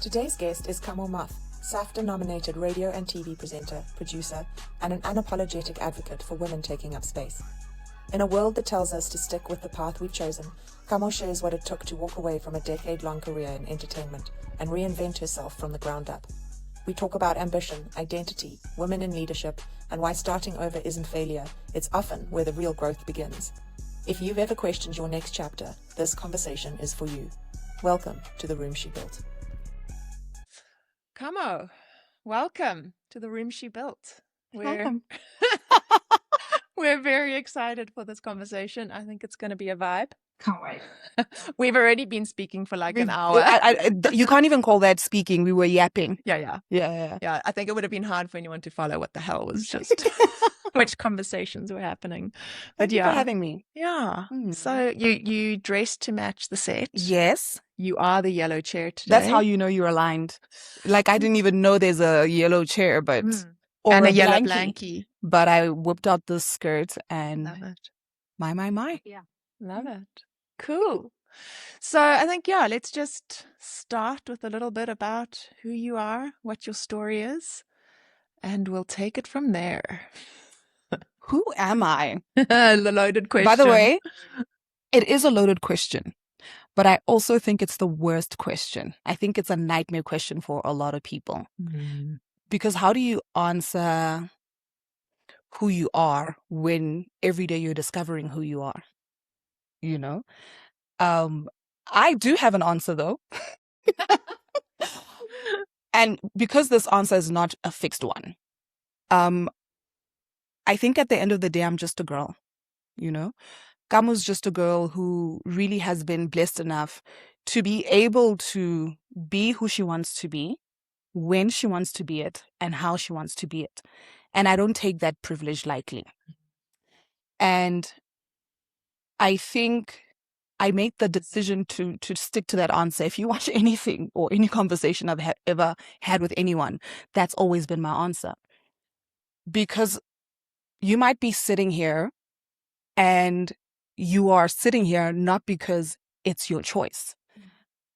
Today's guest is Kamo Moth, SAFTA-nominated radio and TV presenter, producer, and an unapologetic advocate for women taking up space. In a world that tells us to stick with the path we've chosen, Kamo shares what it took to walk away from a decade-long career in entertainment and reinvent herself from the ground up. We talk about ambition, identity, women in leadership, and why starting over isn't failure. It's often where the real growth begins. If you've ever questioned your next chapter, this conversation is for you. Welcome to the room she built. Kamo, welcome to the room she built. Welcome. We're very excited for this conversation. I think it's going to be a vibe. Can't wait. We've already been speaking for like an hour. You can't even call that speaking. We were yapping. Yeah. I think it would have been hard for anyone to follow what the hell was just which conversations were happening. But Thank you for having me. Yeah. So you dressed to match the set. Yes. You are the yellow chair today. That's how you know you're aligned. Like I didn't even know there's a yellow chair, but or and a yellow blankie. But I whipped out this skirt and love it. My. Yeah. Love it. Cool. So I think, let's just start with a little bit about who you are, what your story is, and we'll take it from there. Who am I? The loaded question. By the way, it is a loaded question, but I also think it's the worst question. I think it's a nightmare question for a lot of people. Because how do you answer who you are when every day you're discovering who you are? You know? I do have an answer though. And because this answer is not a fixed one, I think at the end of the day, I'm just a girl, you know? Kamo's just a girl who really has been blessed enough to be able to be who she wants to be, when she wants to be it, and how she wants to be it. And I don't take that privilege lightly. And I think I made the decision to stick to that answer. If you watch anything or any conversation I've ever had with anyone, that's always been my answer. Because you might be sitting here and you are sitting here not because it's your choice,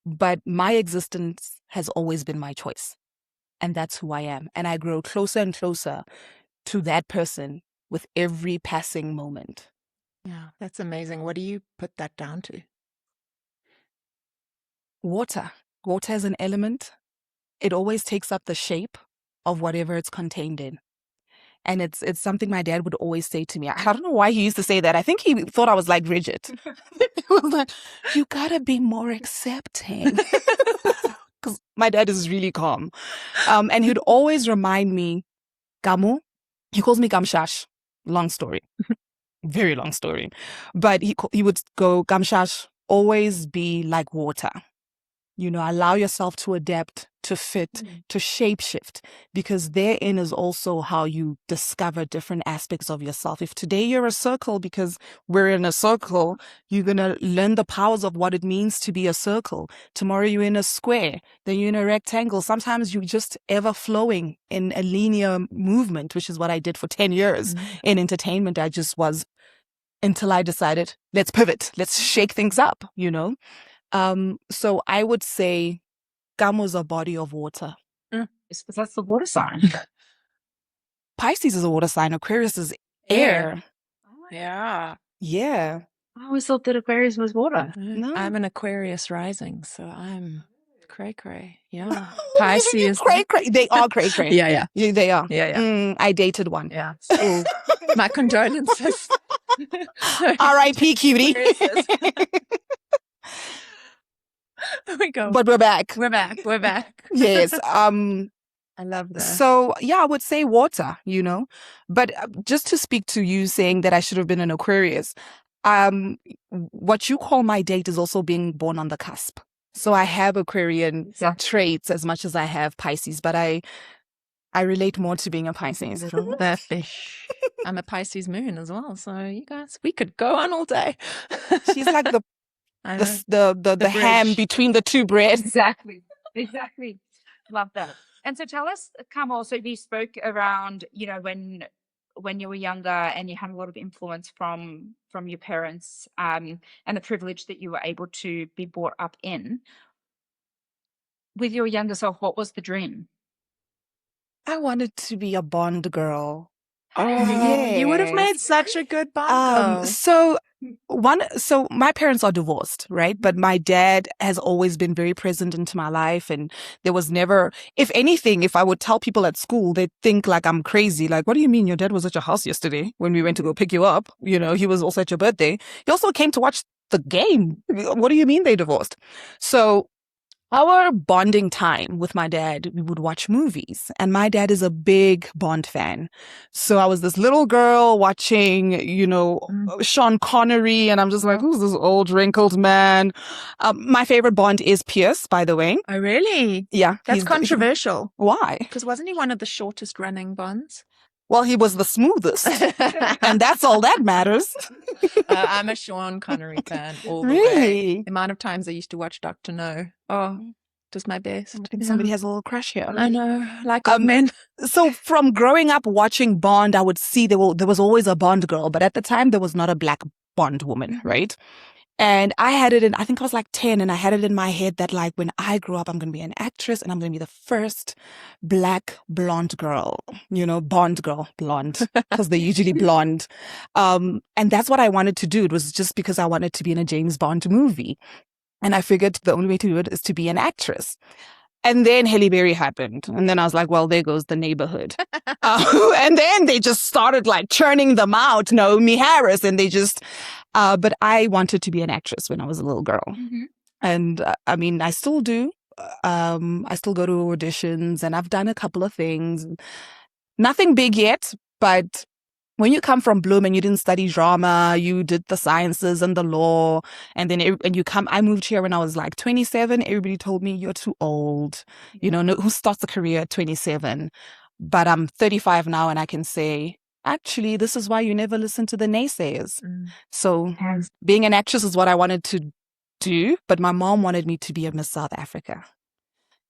but my existence has always been my choice. And that's who I am. And I grow closer and closer to that person with every passing moment. Yeah, that's amazing. What do you put that down to? Water. Water is an element. It always takes up the shape of whatever it's contained in. And it's something my dad would always say to me. I don't know why he used to say that. I think he thought I was like rigid. He was like, you gotta be more accepting. Because my dad is really calm. And he'd always remind me, Kamo, he calls me Kamshash. Long story. Very long story. But he would go, Kamshash, always be like water. You know, allow yourself to adapt, to fit, to shapeshift, because therein is also how you discover different aspects of yourself. If today you're a circle because we're in a circle, you're going to learn the powers of what it means to be a circle. Tomorrow you're in a square, then you're in a rectangle. Sometimes you're just ever flowing in a linear movement, which is what I did for 10 years in entertainment. I just was until I decided, let's pivot, let's shake things up, you know. So I would say Kamo's a body of water. That's the water sign. Pisces is a water sign. Aquarius is air. Yeah. Yeah. I always thought that Aquarius was water. No. I'm an Aquarius rising, so I'm cray-cray. Yeah. Pisces. Cray-cray. They are cray-cray. Yeah. They are. Yeah. I dated one. Yeah. So, my condolences. R.I.P. cutie. There we go. But we're back. We're back. Yes. I love that. So, yeah, I would say water, you know. But just to speak to you saying that I should have been an Aquarius, what you call my date is also being born on the cusp. So I have Aquarian traits as much as I have Pisces, but I relate more to being a Pisces. The fish. I'm a Pisces moon as well. So you guys, we could go on all day. She's like the ham between the two breads. Exactly. Love that. And so tell us, Kamo, so you spoke around, you know, when you were younger and you had a lot of influence from your parents, and the privilege that you were able to be brought up in. with your younger self, what was the dream? I wanted to be a Bond girl. Oh, you would have Yes. made such a good Bond girl. So my parents are divorced, right? But my dad has always been very present into my life. And there was never, if anything, if I would tell people at school, they'd think like I'm crazy. Like, what do you mean your dad was at your house yesterday when we went to go pick you up? You know, he was also at your birthday. He also came to watch the game. What do you mean they divorced? So our bonding time with my dad, we would watch movies. And my dad is a big Bond fan. So I was this little girl watching, Sean Connery. And I'm just like, who's this old wrinkled man? My favorite Bond is Pierce, by the way. Oh, really? Yeah. That's controversial. Why? Because wasn't he one of the shortest running Bonds? Well, he was the smoothest. And that's all that matters. I'm a Sean Connery fan all the way. Really? The amount of times I used to watch Dr. No. Oh, it was my best. I think somebody has a little crush here. I know, like old men. So from growing up watching Bond, I would see there was always a Bond girl, but at the time there was not a black Bond woman, right? And I had it I think I was like 10, and I had it in my head that like when I grow up, I'm going to be an actress and I'm going to be the first black blonde girl, Bond girl, blonde, because they're usually blonde. And that's what I wanted to do. It was just because I wanted to be in a James Bond movie. And I figured the only way to do it is to be an actress. And then Halle Berry happened. And then I was like, well, there goes the neighborhood. And then they just started like churning them out, Naomi Harris. And they just, but I wanted to be an actress when I was a little girl. Mm-hmm. And I mean, I still do. I still go to auditions and I've done a couple of things. Nothing big yet, but when you come from Bloom and you didn't study drama, you did the sciences and the law, and then I moved here when I was like 27. Everybody told me you're too old. Who starts a career at 27? But I'm 35 now and I can say, actually, this is why you never listen to the naysayers. So being an actress is what I wanted to do, but my mom wanted me to be a Miss South Africa.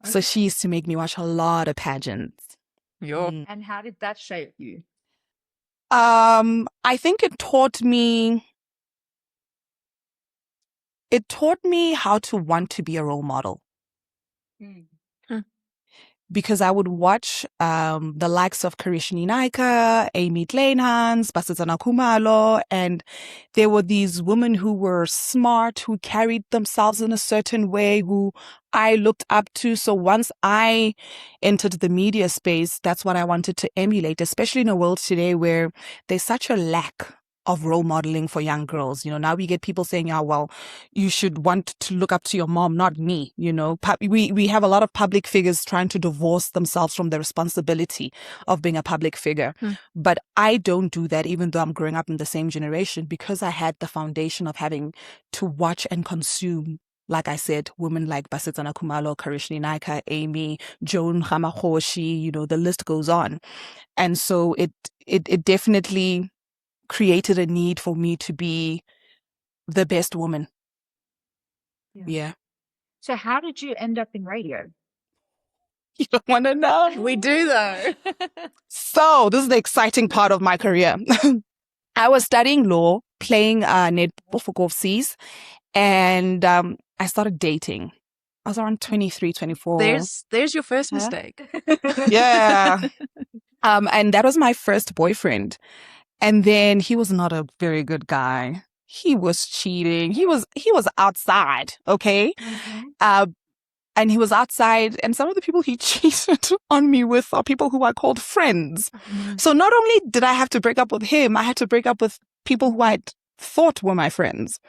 Okay. So she used to make me watch a lot of pageants. And how did that shape you? I think it taught me how to want to be a role model. Because I would watch the likes of Karishini Naika, Amy Kleinhans, Basitsana Kumalo, and there were these women who were smart, who carried themselves in a certain way, who I looked up to. So once I entered the media space, that's what I wanted to emulate, especially in a world today where there's such a lack of role modeling for young girls. Now we get people saying, well, you should want to look up to your mom, not me. We have a lot of public figures trying to divorce themselves from the responsibility of being a public figure. But I don't do that, even though I'm growing up in the same generation, because I had the foundation of having to watch and consume, like I said, women like Basitsana Kumalo, Karishini Naika, Amy, Joan Hamahoshi, the list goes on. And so it definitely created a need for me to be the best woman. Yeah. So how did you end up in radio? You don't want to know? We do though. So this is the exciting part of my career. I was studying law, playing netball for Govsies, and I started dating. I was around 23, 24. There's your first mistake. Yeah. And that was my first boyfriend. And then he was not a very good guy. He was cheating. He was outside, okay? Mm-hmm. And he was outside, and some of the people he cheated on me with are people who I called friends. Mm-hmm. So not only did I have to break up with him, I had to break up with people who I thought were my friends.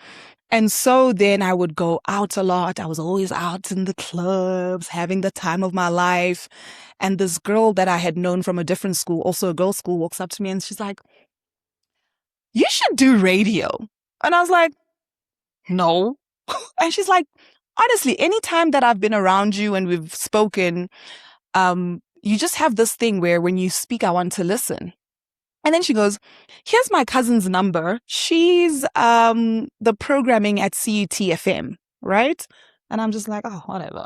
And so then I would go out a lot. I was always out in the clubs, having the time of my life. And this girl that I had known from a different school, also a girls' school, walks up to me and she's like, you should do radio. And I was like, no. And she's like, honestly, anytime that I've been around you and we've spoken, you just have this thing where when you speak, I want to listen. And then she goes, here's my cousin's number. She's the programming at CUT-FM, right? And I'm just like, oh, whatever.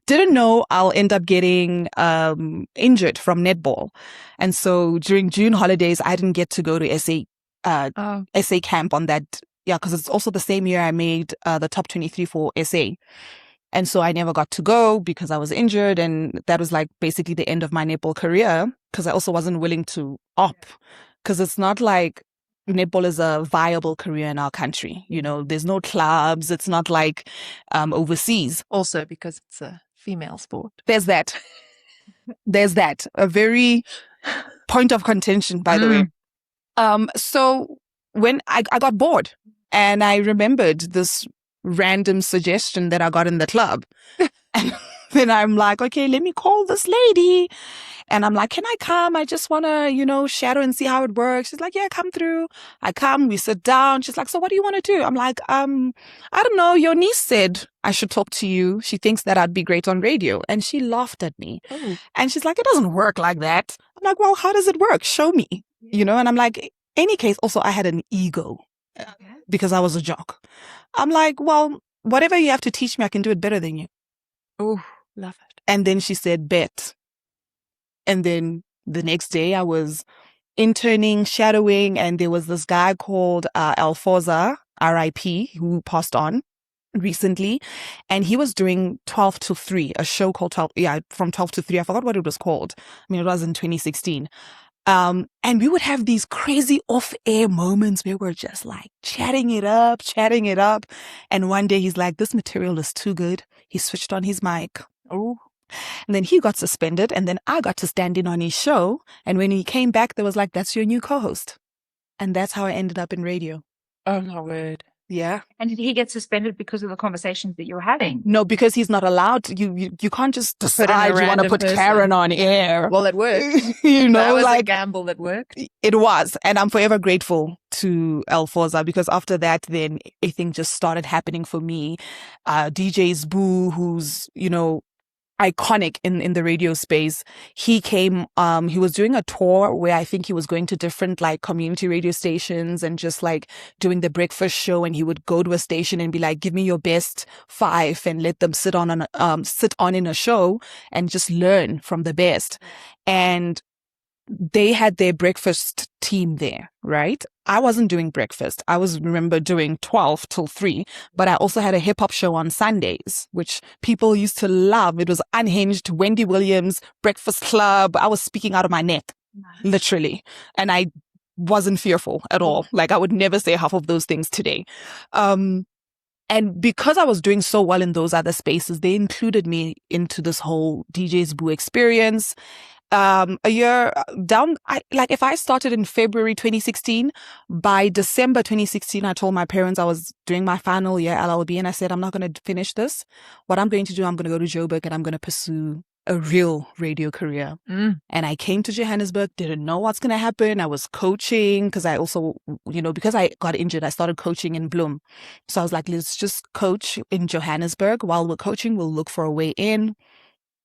Didn't know I'll end up getting injured from netball. And so during June holidays, I didn't get to go to SA camp on that. Yeah, because it's also the same year I made the top 23 for SA. And so I never got to go because I was injured. And that was like basically the end of my netball career, because I also wasn't willing to opt, because it's not like netball is a viable career in our country. You know, there's no clubs. It's not like overseas. Also because it's a female sport. There's that. There's that. A very point of contention, by the way. So when I got bored, and I remembered this random suggestion that I got in the club. And then I'm like, okay, let me call this lady. And I'm like, can I come? I just want to, shadow and see how it works. She's like, yeah, come through. I come, we sit down. She's like, so what do you want to do? I'm like, I don't know. Your niece said I should talk to you. She thinks that I'd be great on radio. And she laughed at me. Oh. And she's like, it doesn't work like that. I'm like, well, how does it work? Show me, And I'm like, any case, also I had an ego because I was a jock. I'm like, well, whatever you have to teach me, I can do it better than you. Oh, love it. And then she said, bet. And then the next day I was interning, shadowing, and there was this guy called Alforza, RIP, who passed on recently. And he was doing 12 to 3, a show called from 12 to 3. I forgot what it was called. I mean, it was in 2016. And we would have these crazy off-air moments where we're just like chatting it up. And one day he's like, this material is too good. He switched on his mic. Oh. And then he got suspended, and then I got to stand in on his show. And when he came back, there was like, that's your new co-host. And that's how I ended up in radio. Oh, my word. Yeah. And did he get suspended because of the conversations that you were having? No, because he's not allowed to. You can't just decide you want to put Karen on air. Well, it worked. That was a gamble that worked. It was. And I'm forever grateful to Alforza, because after that, then everything just started happening for me. DJ's Boo, who's, iconic in the radio space. He came, he was doing a tour where I think he was going to different like community radio stations and just like doing the breakfast show, and he would go to a station and be like, give me your best 5 and let them sit on in a show and just learn from the best. And they had their breakfast team there, right? I wasn't doing breakfast. I remember doing 12 till 3, but I also had a hip hop show on Sundays, which people used to love. It was Unhinged, Wendy Williams, Breakfast Club. I was speaking out of my neck, literally. And I wasn't fearful at all. Like I would never say half of those things today. And because I was doing so well in those other spaces, they included me into this whole DJ's Boo experience. A year down, if I started in February 2016, by December 2016, I told my parents I was doing my final year LLB, and I said, I'm not going to finish this. What I'm going to do, I'm going to go to Joburg and I'm going to pursue a real radio career. And I came to Johannesburg, didn't know what's going to happen. I was coaching because I also, because I got injured, I started coaching in Bloem. So I was like, let's just coach in Johannesburg. While we're coaching, we'll look for a way in.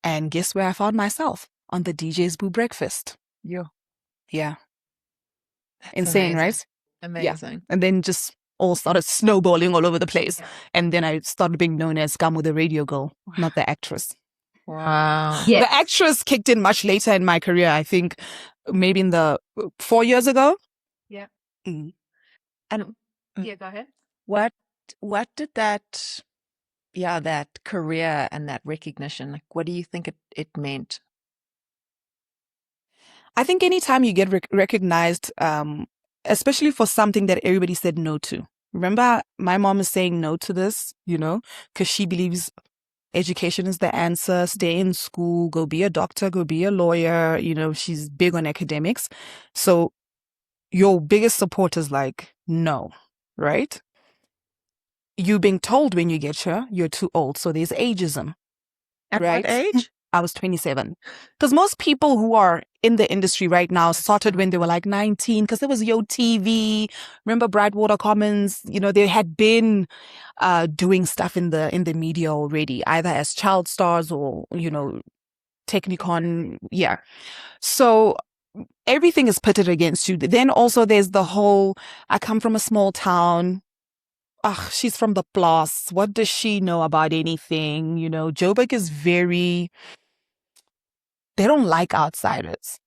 And guess where I found myself? On the DJ's Boo breakfast. Yeah. That's insane, right? Amazing. Yeah. And then just all started snowballing all over the place. Yeah. And then I started being known as Kamo the radio girl, not the actress. Wow. Yes. The actress kicked in much later in my career. I think maybe in the 4 years ago. Yeah. And yeah, go ahead. What did that career and that recognition, like, what do you think it meant? I think anytime you get recognized, especially for something that everybody said no to. Remember, my mom is saying no to this, because she believes education is the answer. Stay in school, go be a doctor, go be a lawyer. She's big on academics. So your biggest support is like, no, right? You being told when you get here, you're too old. So there's ageism. At right? what age? I was 27. Because most people who are in the industry right now started when they were like 19, because there was Yo TV. Remember Brightwater Commons? They had been doing stuff in the media already, either as child stars or, Technicon. Yeah. So everything is pitted against you. Then also there's the whole, I come from a small town. She's from the Plaas. What does she know about anything? Joburg is they don't like outsiders,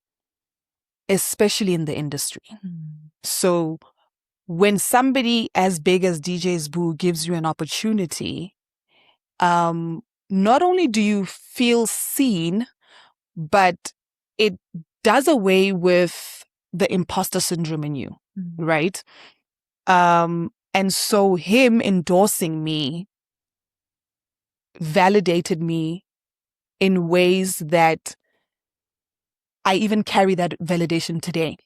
especially in the industry. So when somebody as big as DJ's Boo gives you an opportunity, not only do you feel seen, but it does away with the imposter syndrome in you, right? And so him endorsing me validated me in ways that I even carry that validation today.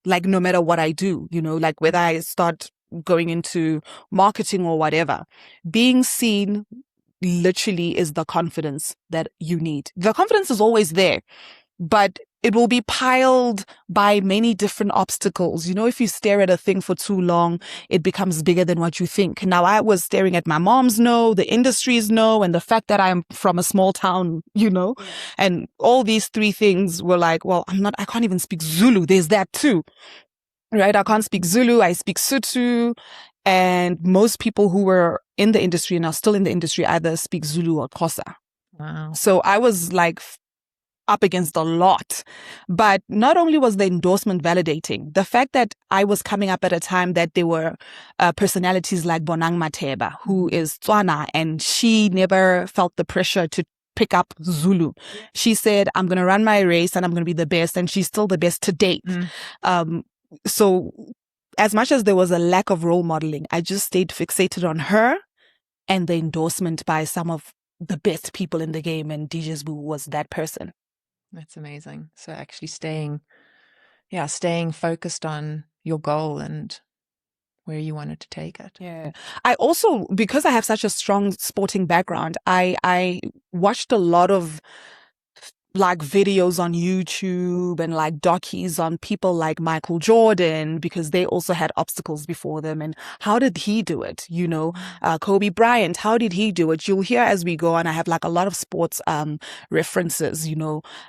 Like no matter what I do, like whether I start going into marketing or whatever, being seen literally is the confidence that you need. The confidence is always there, but it will be piled by many different obstacles. If you stare at a thing for too long, it becomes bigger than what you think. Now, I was staring at my mom's no, the industry's no, and the fact that I'm from a small town, and all these three things were like, well, I can't even speak Zulu. There's that too, right? I can't speak Zulu. I speak Sotho. And most people who were in the industry and are still in the industry either speak Zulu or Xhosa. Wow. So I was like up against a lot. But not only was the endorsement validating, the fact that I was coming up at a time that there were personalities like Bonang Mateba, who is Tswana, and she never felt the pressure to pick up Zulu. She said, I'm going to run my race and I'm going to be the best. And she's still the best to date. So as much as there was a lack of role modeling, I just stayed fixated on her and the endorsement by some of the best people in the game. And DJ's Boo was that person. That's amazing. So actually staying focused on your goal and where you wanted to take it. Yeah. I also, because I have such a strong sporting background, I watched a lot of like videos on YouTube and like docies on people like Michael Jordan, because they also had obstacles before them. And how did he do it? Kobe Bryant, how did he do it? You'll hear as we go on. I have like a lot of sports references,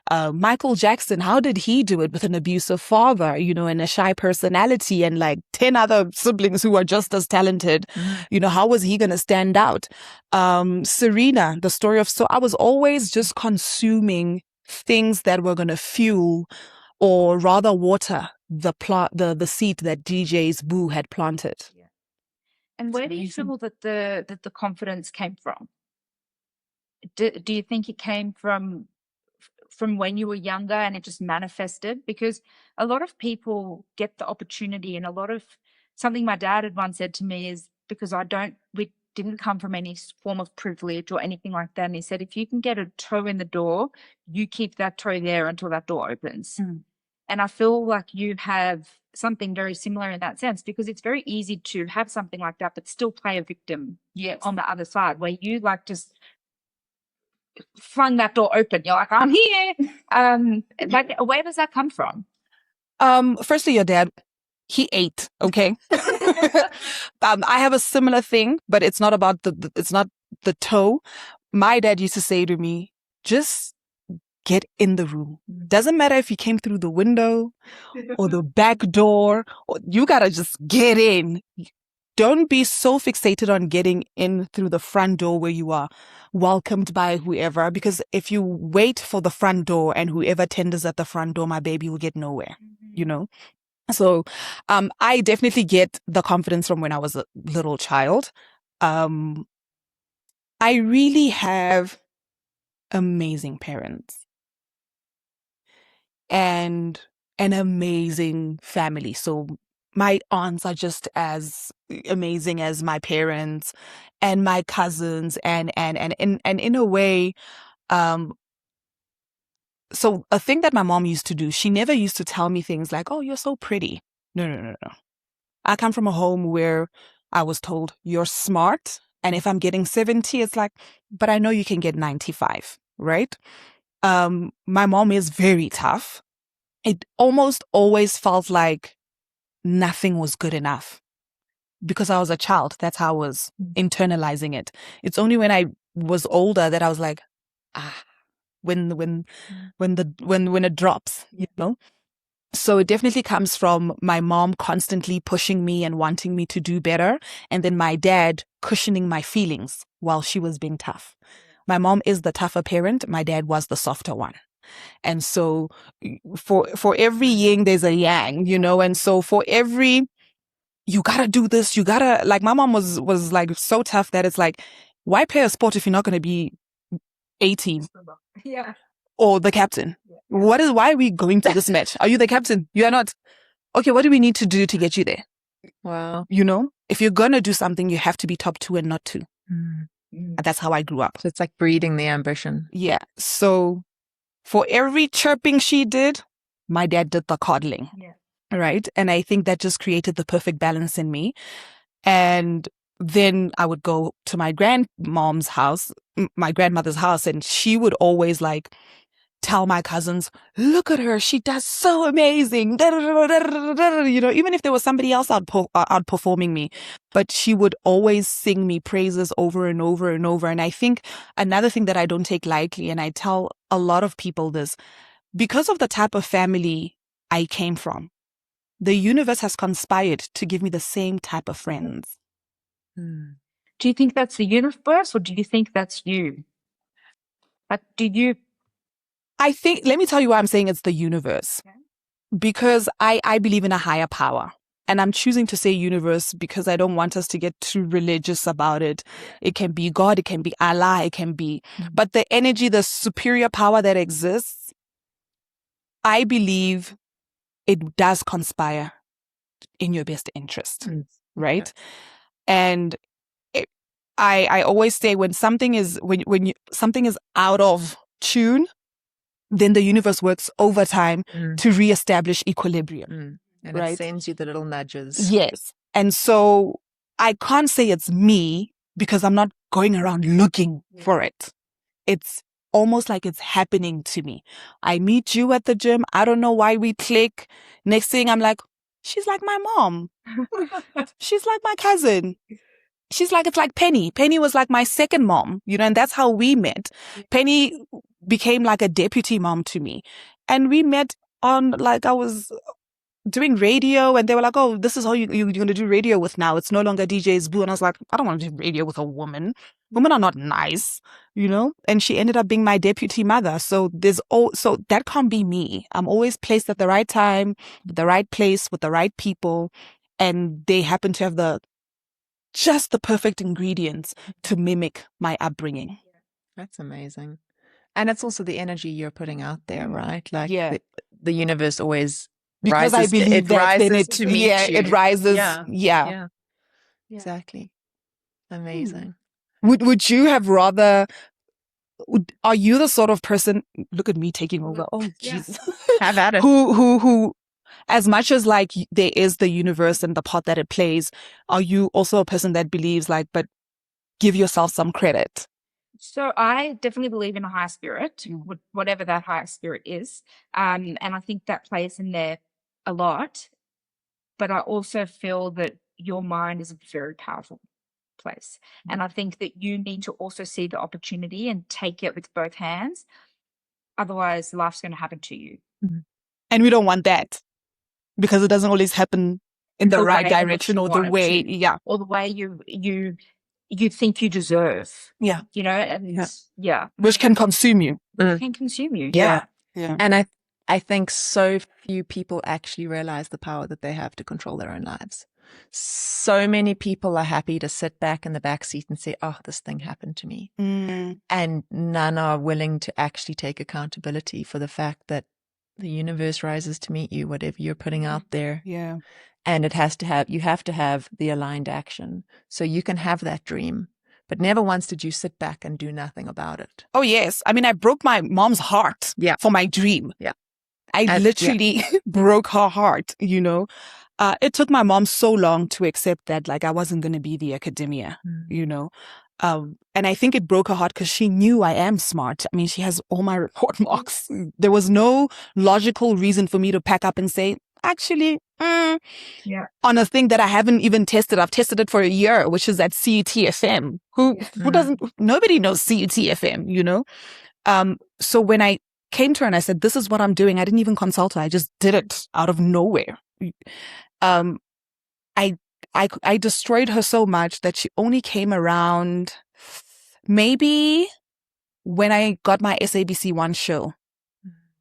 Michael Jackson, how did he do it with an abusive father, and a shy personality and like 10 other siblings who are just as talented? How was he going to stand out? Serena, the story of, so I was always just consuming things that were going to fuel or rather water the seed that DJ's Boo had planted. Yeah. And where do you feel that the confidence came from? Do you think it came from when you were younger and it just manifested? Because a lot of people get the opportunity, and something my dad had once said to me is, because we didn't come from any form of privilege or anything like that. And he said, if you can get a toe in the door, you keep that toe there until that door opens. And I feel like you have something very similar in that sense, because it's very easy to have something like that, but still play a victim on the other side, where you like just flung that door open. You're like, I'm here. Like, where does that come from? Firstly, your dad, he ate, okay? I have a similar thing, but it's not about it's not the toe. My dad used to say to me, just get in the room. Doesn't matter if you came through the window or the back door, you gotta just get in. Don't be so fixated on getting in through the front door where you are welcomed by whoever, because if you wait for the front door and whoever tenders at the front door, my baby will get nowhere, So I definitely get the confidence from when I was a little child. I really have amazing parents and an amazing family. So my aunts are just as amazing as my parents and my cousins and in a way, so a thing that my mom used to do, she never used to tell me things like, oh, you're so pretty. No. I come from a home where I was told you're smart. And if I'm getting 70, it's like, but I know you can get 95, right? My mom is very tough. It almost always felt like nothing was good enough because I was a child. That's how I was internalizing it. It's only when I was older that I was like, when it drops, So it definitely comes from my mom constantly pushing me and wanting me to do better, and then my dad cushioning my feelings while she was being tough. My mom is the tougher parent. My dad was the softer one. And so for every yin, there's a yang, and so for every, you gotta do this, you gotta, like, my mom was like so tough that it's like, Why play a sport if you're not going to be 18 Yeah. or the captain? Why are we going to this match? Are you the captain? You are not. Okay, what do we need to do to get you there? Wow. You know, if you're going to do something, you have to be top 2 and not 2. Mm. And that's how I grew up. So it's like breeding the ambition. Yeah. So for every chirping she did, my dad did the coddling. Yeah. Right. And I think that just created the perfect balance in me. And then I would go to my grandmom's house, my grandmother's house, and she would always like tell my cousins, look at her, she does so amazing. You know, even if there was somebody else outperforming me, but she would always sing me praises over and over and over. And I think another thing that I don't take lightly, and I tell a lot of people this, because of the type of family I came from, the universe has conspired to give me the same type of friends. Mm. Do you think that's the universe, or do you think that's you? Like, I think, let me tell you why I'm saying it's the universe. Okay. Because I believe in a higher power. And I'm choosing to say universe because I don't want us to get too religious about it. It can be God, it can be Allah, it can be. But the energy, the superior power that exists, I believe it does conspire in your best interest. Right? And I always say when something is something is out of tune, then the universe works overtime to reestablish equilibrium. And right? it sends you the little nudges. Yes. And so I can't say it's me because I'm not going around looking for it. It's almost like it's happening to me. I meet you at the gym. I don't know why we click. Next thing I'm like, she's like my mom. She's like my cousin. She's like, it's like Penny. Penny was like my second mom, you know, and that's how we met. Penny became like a deputy mom to me. And we met on, like, I was doing radio and they were like, oh, this is how you're going to do radio with now. It's no longer DJ's Boo. And I was like, I don't want to do radio with a woman. Women are not nice, you know? And she ended up being my deputy mother. So so that can't be me. I'm always placed at the right time, at the right place, with the right people. And they happen to have just the perfect ingredients to mimic my upbringing. That's amazing. And it's also the energy you're putting out there, right? Like the universe always because rises, I believe that then to meet you. It rises. Yeah. Exactly. Amazing. Would you have rather? Are you the sort of person? Look at me taking over. Oh, Jesus! Have at it. Who? As much as like there is the universe and the part that it plays, are you also a person that believes like, but give yourself some credit? So I definitely believe in a higher spirit, whatever that higher spirit is. And I think that plays in there a lot. But I also feel that your mind is a very powerful place. And I think that you need to also see the opportunity and take it with both hands. Otherwise, life's going to happen to you. And we don't want that because it doesn't always happen in the right direction or the way, or the way you think you deserve. Yeah. You know, and which can consume you. Which can consume you. Yeah. And I think so few people actually realize the power that they have to control their own lives. So many people are happy to sit back in the back seat and say, oh, this thing happened to me. And none are willing to actually take accountability for the fact that the universe rises to meet you, whatever you're putting out there. Yeah. And you have to have the aligned action. So you can have that dream, but never once did you sit back and do nothing about it. Oh, yes. I mean, I broke my mom's heart for my dream. Yeah. I literally broke her heart, you know. It took my mom so long to accept that, like, I wasn't going to be the academia, you know. And I think it broke her heart because she knew I am smart. I mean, she has all my report marks. There was no logical reason for me to pack up and say, actually, on a thing that I haven't even tested. I've tested it for a year, which is at CUT-FM. Who doesn't, nobody knows CUT-FM, you know? So when I came to her and I said, this is what I'm doing, I didn't even consult her. I just did it out of nowhere. I destroyed her so much that she only came around maybe when I got my SABC One show.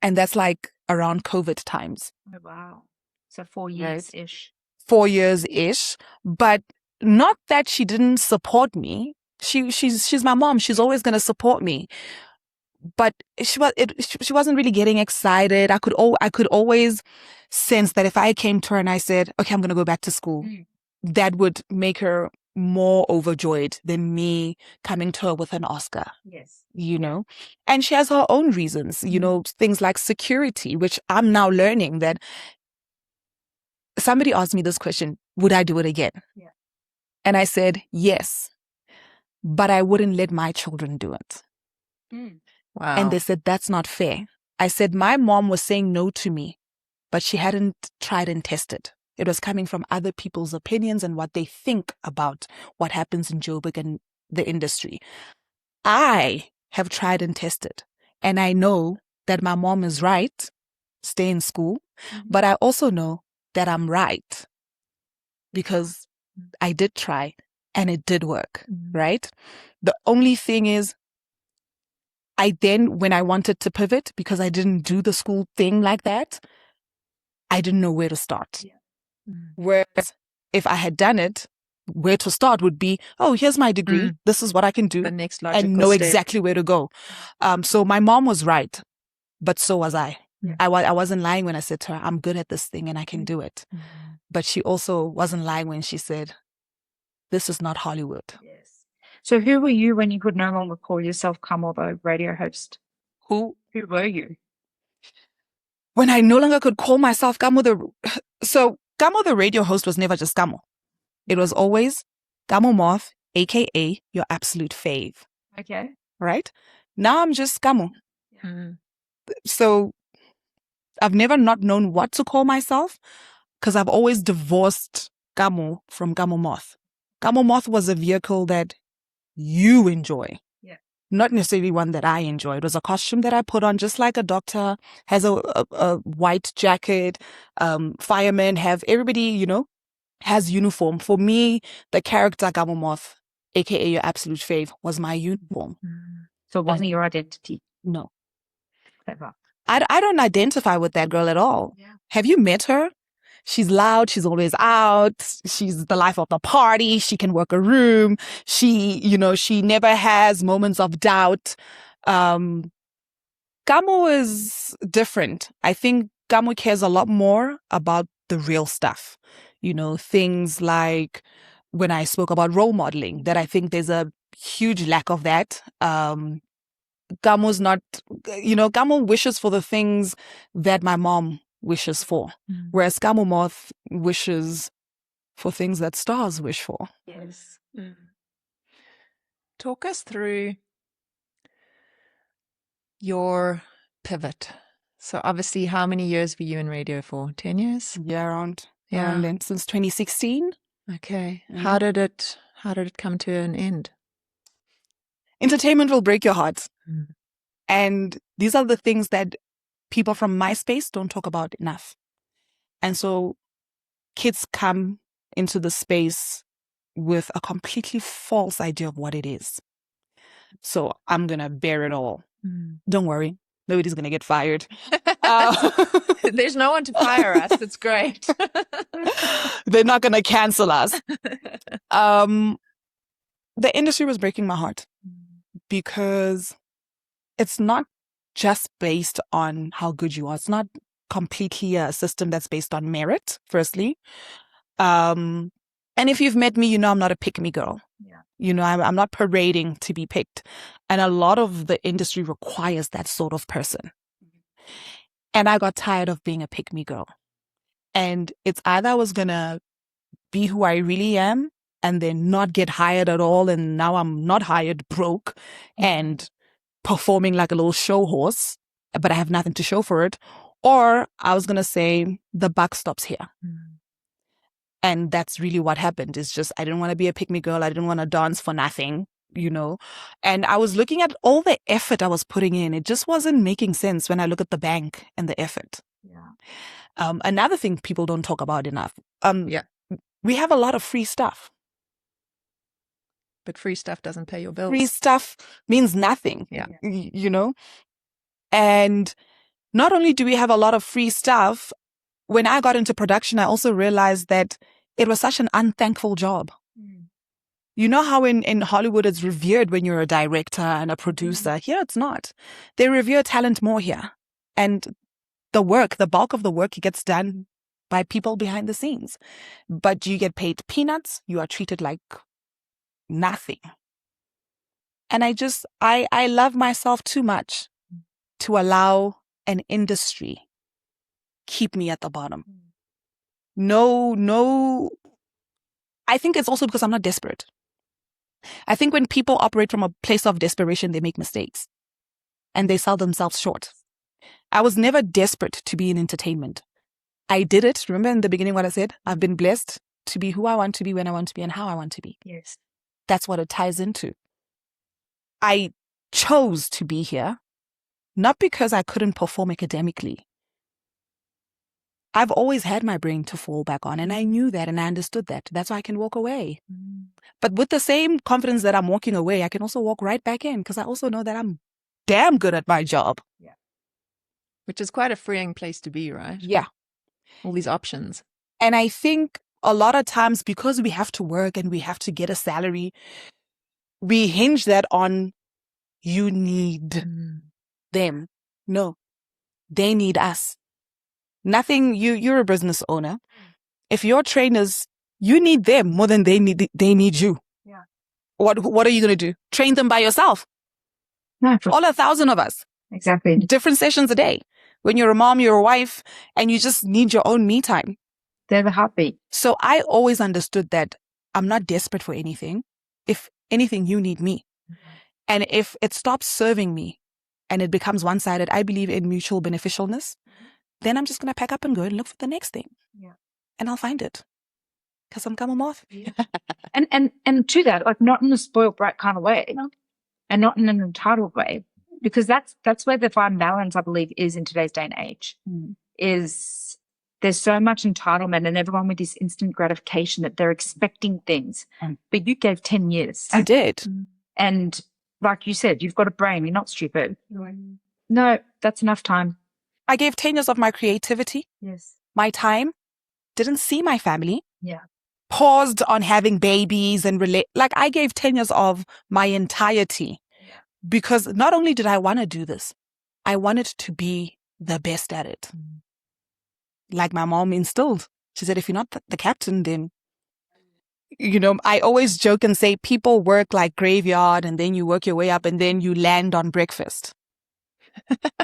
And that's like around COVID times. Oh, wow. So 4 years-ish. 4 years-ish. But not that she didn't support me. she's my mom. She's always going to support me. But she wasn't really getting excited. I could always sense that if I came to her and I said, okay, I'm going to go back to school, that would make her more overjoyed than me coming to her with an Oscar. Yes. You know, and she has her own reasons, you know, things like security, which I'm now learning that somebody asked me this question, would I do it again? Yeah. And I said, yes, but I wouldn't let my children do it. Wow. And they said, that's not fair. I said, my mom was saying no to me, but she hadn't tried and tested. It was coming from other people's opinions and what they think about what happens in Joburg and the industry. I have tried and tested, and I know that my mom is right, stay in school, but I also know that I'm right because I did try and it did work, right? The only thing is, when I wanted to pivot, because I didn't do the school thing like that, I didn't know where to start. Whereas if I had done it, where to start would be, oh, here's my degree. This is what I can do. The next logical and know step. exactly where to go. So my mom was right, but so was I. Yeah. I wasn't lying when I said to her, I'm good at this thing and I can do it. But she also wasn't lying when she said, this is not Hollywood. Yes. So who were you when you could no longer call yourself Kamo, the radio host? Who were you? When I no longer could call myself Kamo the radio host was never just Kamo. It was always Kamo Moth, aka your absolute fave. Okay. Right? Now I'm just Kamo. So I've never not known what to call myself because I've always divorced Kamo from Kamo Moth. Kamo Moth was a vehicle that you enjoy. Yeah. Not necessarily one that I enjoy. It was a costume that I put on, just like a doctor has a white jacket, firemen have, everybody, you know, has uniform. For me, the character Kamo Moth, aka your absolute fave, was my uniform. So it wasn't your identity? No. Clever. I don't identify with that girl at all. Yeah. Have you met her? She's loud. She's always out. She's the life of the party. She can work a room. She never has moments of doubt. Kamo is different. I think Kamo cares a lot more about the real stuff. You know, things like when I spoke about role modeling, that I think there's a huge lack of that. Kamo's not, Kamo wishes for the things that my mom wishes for. Whereas Kamo Moth wishes for things that stars wish for. Yes. Talk us through your pivot. So obviously, how many years were you in radio for? 10 years? Yeah, around Yeah. then, since 2016. Okay. How did it come to an end? Entertainment will break your heart. And these are the things that people from my space don't talk about enough. And so kids come into the space with a completely false idea of what it is. So I'm going to bear it all. Don't worry. Nobody's going to get fired. There's no one to fire us. It's great. They're not going to cancel us. The industry was breaking my heart because it's not just based on how good you are. It's not completely a system that's based on merit, firstly. And if you've met me, you know I'm not a pick-me girl. Yeah. You know, I'm not parading to be picked. And a lot of the industry requires that sort of person. And I got tired of being a pick-me girl. And it's either I was going to be who I really am and then not get hired at all. And now I'm not hired, broke, and performing like a little show horse, but I have nothing to show for it. Or I was going to say the buck stops here. And that's really what happened. It's just, I didn't want to be a pick-me girl. I didn't want to dance for nothing, you know. And I was looking at all the effort I was putting in. It just wasn't making sense when I look at the bank and the effort. Yeah. Another thing people don't talk about enough. Yeah. We have a lot of free stuff. But free stuff doesn't pay your bills. Free stuff means nothing. Yeah. You know. And not only do we have a lot of free stuff, when I got into production, I also realized that it was such an unthankful job. You know how in Hollywood it's revered when you're a director and a producer. Here it's not. They revere talent more here. And the bulk of the work gets done by people behind the scenes. But you get paid peanuts. You are treated like nothing. And I love myself too much to allow an industry keep me at the bottom. No. I think it's also because I'm not desperate. I think when people operate from a place of desperation, they make mistakes and they sell themselves short. I was never desperate to be in entertainment. I did it. Remember in the beginning what I said? I've been blessed to be who I want to be, when I want to be, and how I want to be. Yes. That's what it ties into. I chose to be here, not because I couldn't perform academically. I've always had my brain to fall back on, and I knew that and I understood that. That's why I can walk away. But with the same confidence that I'm walking away, I can also walk right back in because I also know that I'm damn good at my job. Yeah. Which is quite a freeing place to be, right? Yeah. All these options. And I think a lot of times because we have to work and we have to get a salary, we hinge that on you need them. No, they need us. Nothing, you're a business owner. If your trainers, you need them more than they need you. Yeah. What are you going to do? Train them by yourself? No, All 1,000 of us. exactly. Different sessions a day. When you're a mom, you're a wife, and you just need your own me time. They're the heartbeat. So I always understood that I'm not desperate for anything. If anything, you need me. And if it stops serving me and it becomes one-sided, I believe in mutual beneficialness, then I'm just going to pack up and go and look for the next thing. Yeah. And I'll find it. Because I'm Kamo Moth. And to that, like not in a spoiled brat kind of way, and not in an entitled way, because that's where the fine balance, I believe, is in today's day and age. Is there's so much entitlement and everyone with this instant gratification that they're expecting things. But you gave 10 years. I did. And like you said, you've got a brain. You're not stupid. No, that's enough time. I gave 10 years of my creativity, Yes. my time, didn't see my family. Yeah. Paused on having babies and I gave 10 years of my entirety because not only did I want to do this, I wanted to be the best at it. Like my mom instilled. She said, if you're not the captain, then, I always joke and say people work like graveyard and then you work your way up and then you land on breakfast.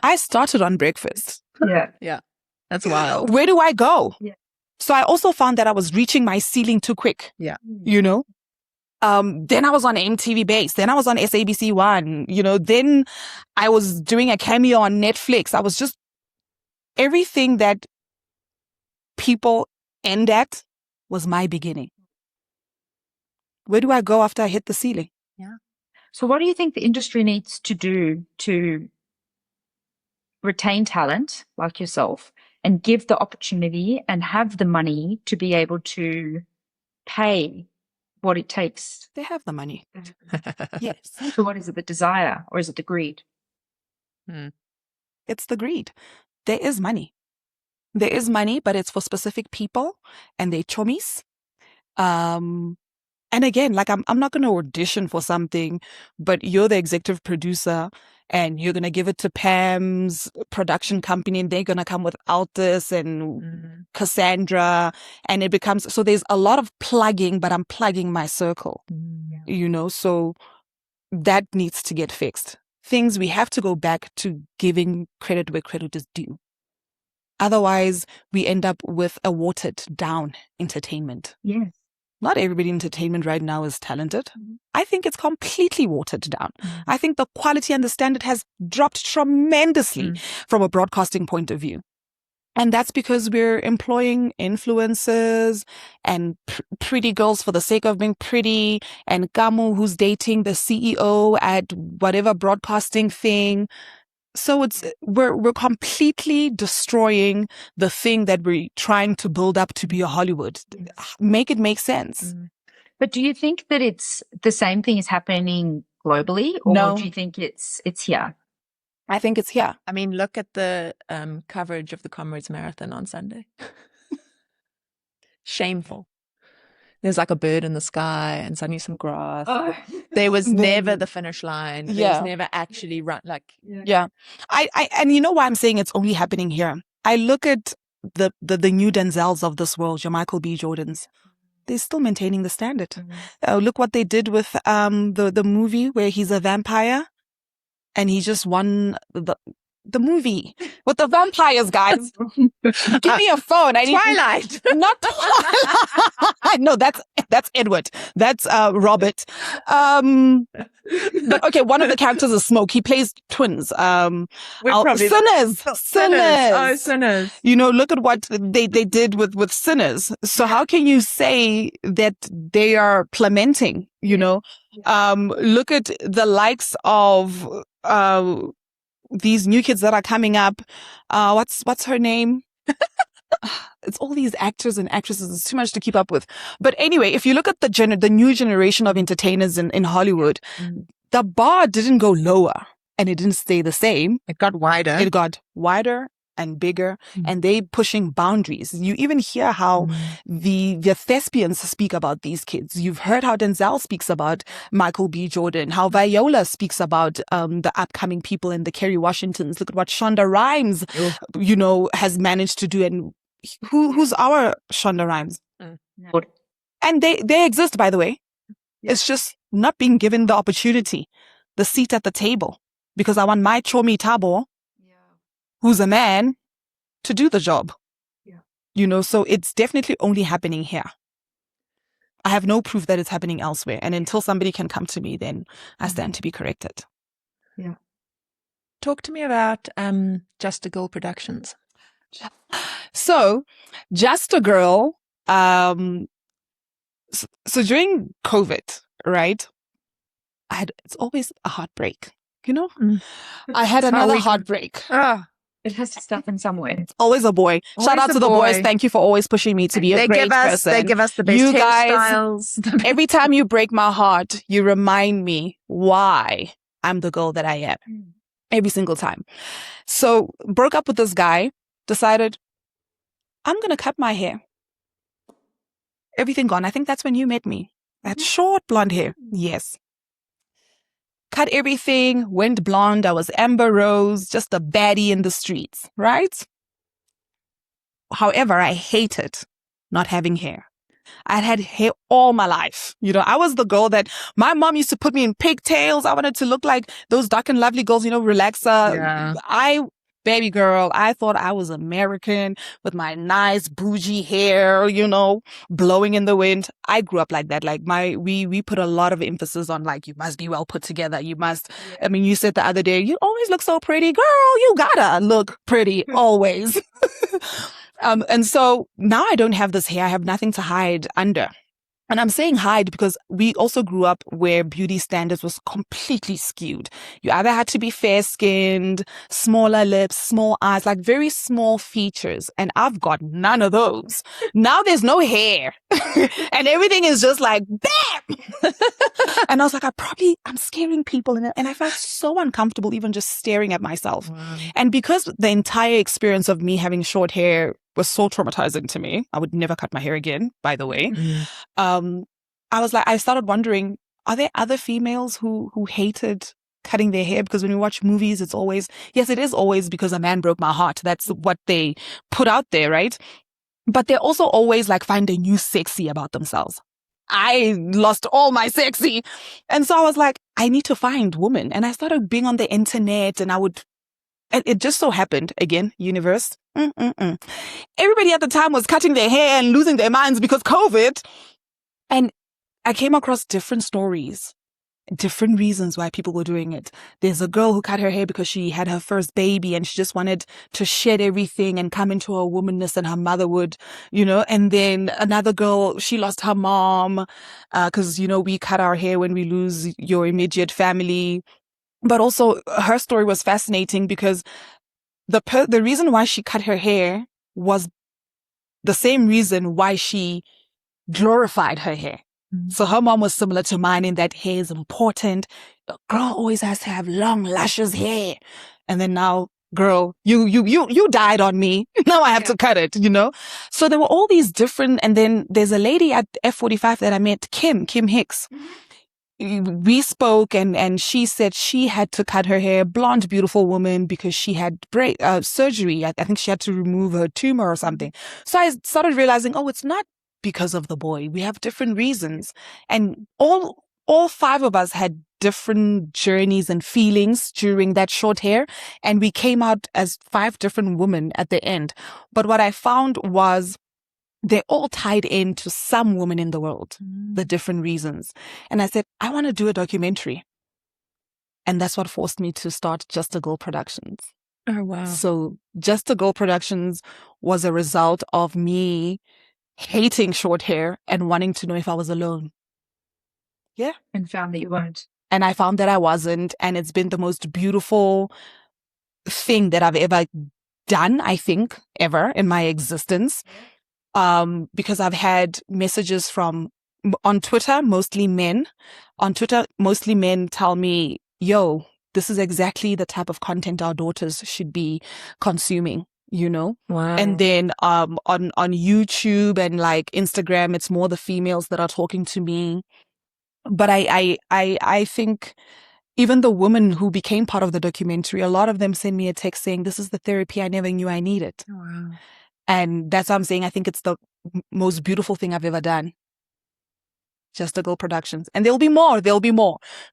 I started on breakfast. Yeah. Yeah. That's wild. Where do I go? Yeah. So I also found that I was reaching my ceiling too quick. Yeah. Then I was on MTV Base. Then I was on SABC One. Then I was doing a cameo on Netflix. I was just everything that people end at was my beginning. Where do I go after I hit the ceiling? Yeah. So what do you think the industry needs to do to retain talent like yourself and give the opportunity and have the money to be able to pay what it takes? They have the money. Yes. So what is it, the desire or is it the greed? It's the greed. There is money. There is money, but it's for specific people and they chommies. And again, like I'm not going to audition for something, but you're the executive producer and you're going to give it to Pam's production company and they're going to come with Altus and Cassandra. And it becomes, so there's a lot of plugging, but I'm plugging my circle, so that needs to get fixed. Things we have to go back to giving credit where credit is due. Otherwise, we end up with a watered down entertainment. Yes. Not everybody in entertainment right now is talented. I think it's completely watered down. I think the quality and the standard has dropped tremendously from a broadcasting point of view. And that's because we're employing influencers and pretty girls for the sake of being pretty, and Kamo who's dating the CEO at whatever broadcasting thing. So we're completely destroying the thing that we're trying to build up to be a Hollywood. Make it make sense. But do you think that it's the same thing is happening globally, or No. do you think it's here? I think it's here. I mean, look at the coverage of the Comrades Marathon on Sunday. Shameful. there's like a bird in the sky and suddenly some grass. Oh. There was Then- never the finish line. There Yeah. was never actually run like Yeah. And you know why I'm saying it's only happening here? I look at the new Denzels of this world, your Michael B. Jordans. They're still maintaining the standard. Look what they did with the movie where he's a vampire and he just won the movie with the vampires, guys. Give me a phone. I need Twilight. not Twilight. No, that's Edward. That's Robert. But okay, one of the characters is Smoke. He plays twins. Sinners. Oh, Sinners. You know, look at what they did with Sinners. So how can you say that they are plummeting? You know, look at the likes of these new kids that are coming up. What's her name? It's all these actors and actresses. It's too much to keep up with. But anyway, if you look at the new generation of entertainers in Hollywood, the bar didn't go lower and it didn't stay the same. It got wider. It got wider and bigger, and they pushing boundaries. You even hear how the thespians speak about these kids. You've heard how Denzel speaks about Michael B. Jordan, how Viola speaks about the upcoming people in the Kerry Washingtons. Look at what Shonda Rhimes, you know, has managed to do. And who's our Shonda Rhimes? No. And they exist, by the way. It's just not being given the opportunity, the seat at the table, because I want my Chomi Tabo, who's a man, to do the job. You know, so it's definitely only happening here. I have no proof that it's happening elsewhere. And until somebody can come to me, then I stand to be corrected. Talk to me about Just a Girl Productions. So, Just a Girl, so during COVID, right, it's always a heartbreak, you know? I had another heartbreak. It has to start from somewhere. Always a boy. Shout Always out a to the boys. boy. Thank you for always pushing me to be a great person. They give us the best You guys- hairstyles. Every time you break my heart, you remind me why I'm the girl that I am. Every single time. So, broke up with this guy, decided, I'm going to cut my hair. Everything gone. I think that's when you met me. That short blonde hair. Yes. Cut everything, went blonde. I was Amber Rose, just a baddie in the streets, right? However, I hated not having hair. I'd had hair all my life. You know, I was the girl that my mom used to put me in pigtails. I wanted to look like those dark and lovely girls, you know, relaxer. Yeah. Baby girl, I thought I was American with my nice bougie hair, you know, blowing in the wind. I grew up like that. Like we put a lot of emphasis on like, you must be well put together. You must, I mean, you said the other day, you always look so pretty. Girl, you gotta look pretty always. And so now I don't have this hair. I have nothing to hide under. And I'm saying hide because we also grew up where beauty standards was completely skewed. You either had to be fair-skinned, smaller lips, small eyes, like very small features. And I've got none of those. Now there's no hair. And everything is just like, bam! And I was like, I'm scaring people. And I felt so uncomfortable even just staring at myself. Wow. And because the entire experience of me having short hair was so traumatizing to me, I would never cut my hair again, by the way. I started wondering, are there other females who hated cutting their hair? Because when we watch movies, it's always, yes, it is always because a man broke my heart. That's what they put out there, right? But they're also always like find a new sexy about themselves. I lost all my sexy. And so I was like, I need to find women. And I started being on the internet and it just so happened, again, universe. Everybody at the time was cutting their hair and losing their minds because COVID. And I came across different stories, different reasons why people were doing it. There's a girl who cut her hair because she had her first baby and she just wanted to shed everything and come into her womanness and her motherhood, you know. And then another girl, she lost her mom because, you know, we cut our hair when we lose your immediate family. But also her story was fascinating because the reason why she cut her hair was the same reason why she glorified her hair. So her mom was similar to mine in that hair is important. A girl always has to have long luscious hair. And then now girl, you died on me. Now I have to cut it, So there were all these different, and then there's a lady at F45 that I met, Kim Hicks. We spoke and she said she had to cut her hair, blonde, beautiful woman, because she had surgery. I think she had to remove her tumor or something. So I started realizing, it's not because of the boy. We have different reasons. And all 5 of us had different journeys and feelings during that short hair. And we came out as 5 different women at the end. But what I found was they all tied into some woman in the world, the different reasons. And I said, I want to do a documentary. And that's what forced me to start Just a Girl Productions. Oh, wow. So Just a Girl Productions was a result of me hating short hair and wanting to know if I was alone. Yeah. And found that you weren't. And I found that I wasn't. And it's been the most beautiful thing that I've ever done, I think, ever in my existence. Because I've had messages on Twitter, mostly men. On Twitter, mostly men tell me, yo, this is exactly the type of content our daughters should be consuming, Wow. And then on YouTube and like Instagram, it's more the females that are talking to me. But I think even the women who became part of the documentary, a lot of them send me a text saying, this is the therapy I never knew I needed. Wow. And that's what I'm saying. I think it's the most beautiful thing I've ever done. Just a Girl Productions. And there'll be more.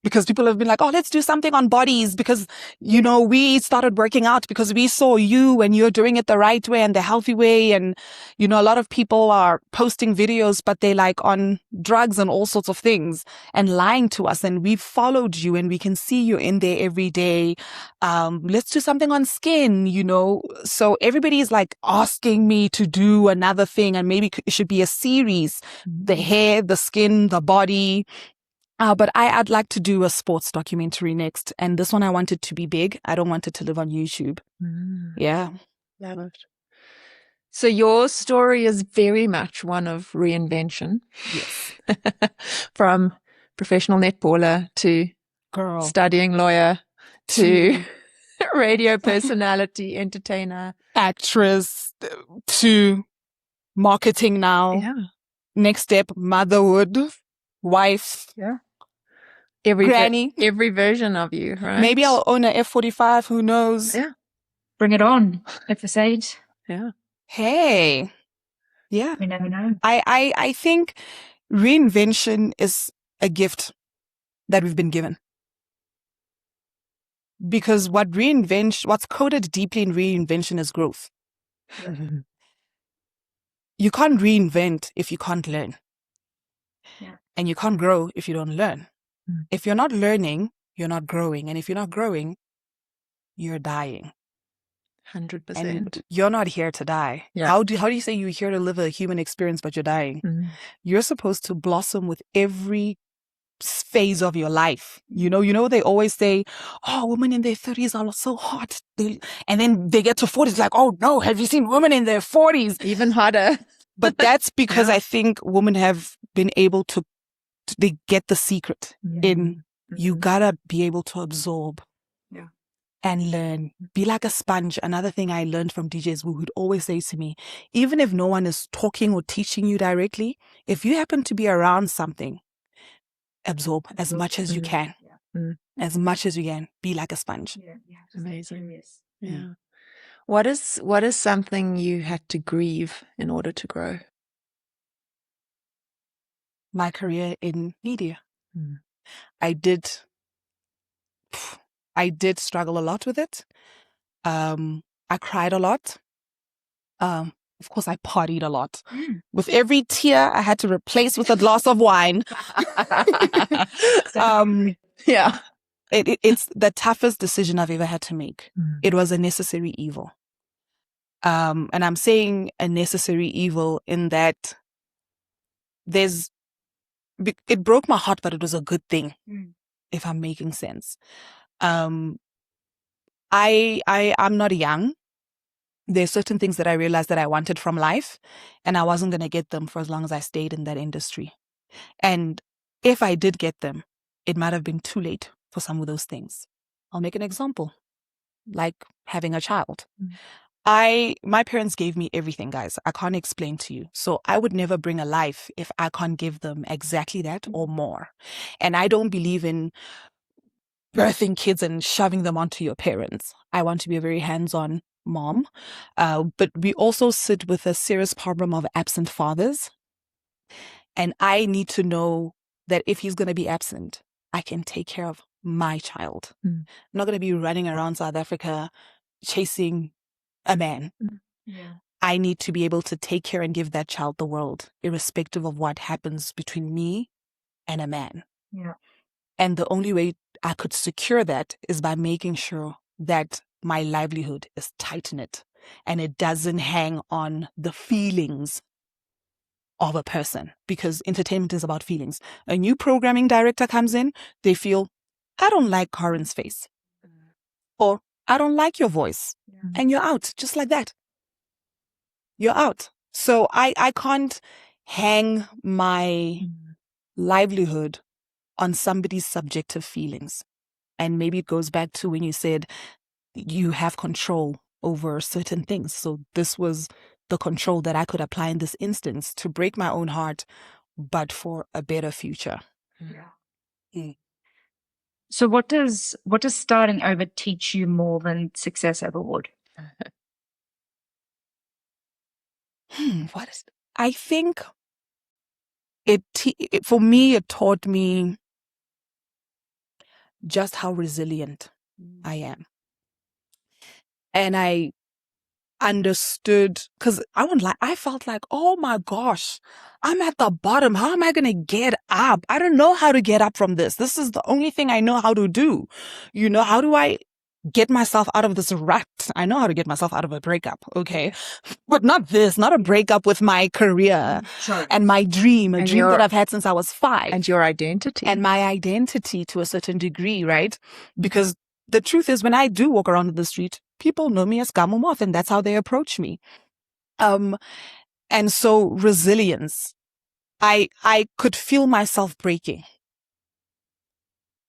Because people have been like, let's do something on bodies because, we started working out because we saw you and you're doing it the right way and the healthy way. And, a lot of people are posting videos, but they like on drugs and all sorts of things and lying to us. And we've followed you and we can see you in there every day. Let's do something on skin, So everybody's like asking me to do another thing and maybe it should be a series, the hair, the skin, the body. But I'd like to do a sports documentary next. And this one, I want it to be big. I don't want it to live on YouTube. Yeah. Love it. So your story is very much one of reinvention. Yes. From professional netballer to Girl. studying lawyer to radio personality, entertainer. Actress to marketing now. Yeah. Next step, motherhood, wife. Yeah. Granny. Every version of you, right? Maybe I'll own a F45. Who knows? Yeah. Bring it on at this age. Yeah. Hey. Yeah. We never know. I think reinvention is a gift that we've been given. Because what's coded deeply in reinvention is growth. You can't reinvent if you can't learn. Yeah. And you can't grow if you don't learn. If you're not learning, you're not growing. And if you're not growing, you're dying. 100%. And you're not here to die. Yeah. How do you say you're here to live a human experience, but you're dying? You're supposed to blossom with every phase of your life. They always say, women in their 30s are so hot. And then they get to 40s like, oh no, have you seen women in their 40s? Even hotter. But that's because I think women have been able to, they get the secret in you gotta be able to absorb and learn. Be like a sponge. Another thing I learned from DJs who would always say to me, even if no one is talking or teaching you directly, if you happen to be around something, absorb as much as you can. As much as you can. Be like a sponge. Amazing. Yeah. What is something you had to grieve in order to grow? My career in media. I did struggle a lot with it. I cried a lot. Of course, I partied a lot. With every tear, I had to replace with a glass of wine. Yeah. It's the toughest decision I've ever had to make. It was a necessary evil. And I'm saying a necessary evil in that it broke my heart, but it was a good thing, if I'm making sense. I'm not young. There's certain things that I realized that I wanted from life, and I wasn't going to get them for as long as I stayed in that industry. And if I did get them, it might have been too late for some of those things. I'll make an example. like having a child. Mm. My parents gave me everything, guys. I can't explain to you. So I would never bring a life if I can't give them exactly that or more. And I don't believe in birthing kids and shoving them onto your parents. I want to be a very hands-on mom. But we also sit with a serious problem of absent fathers. And I need to know that if he's going to be absent, I can take care of my child. Mm. I'm not going to be running around South Africa chasing a man. Yeah. I need to be able to take care and give that child the world, irrespective of what happens between me and a man. Yeah. And the only way I could secure that is by making sure that my livelihood is tight-knit and it doesn't hang on the feelings of a person, because entertainment is about feelings. A new programming director comes in, they feel, I don't like Corin's face, or I don't like your voice, and you're out, just like that. You're out. So I can't hang my livelihood on somebody's subjective feelings. And maybe it goes back to when you said you have control over certain things. So this was the control that I could apply in this instance to break my own heart, but for a better future. So what does starting over teach you more than success ever would? I think for me, it taught me just how resilient I am. And I understood, because I won't lie, I felt like, oh my gosh, I'm at the bottom. How am I going to get up? I don't know how to get up from this. This is the only thing I know how to do. You know, how do I get myself out of this rut? I know how to get myself out of a breakup, okay? But not a breakup with my career and my dream, a dream that I've had since I was 5. And your identity. And my identity to a certain degree, right? Because the truth is, when I do walk around the street, people know me as Kamo Moth, and that's how they approach me. And so resilience, I could feel myself breaking,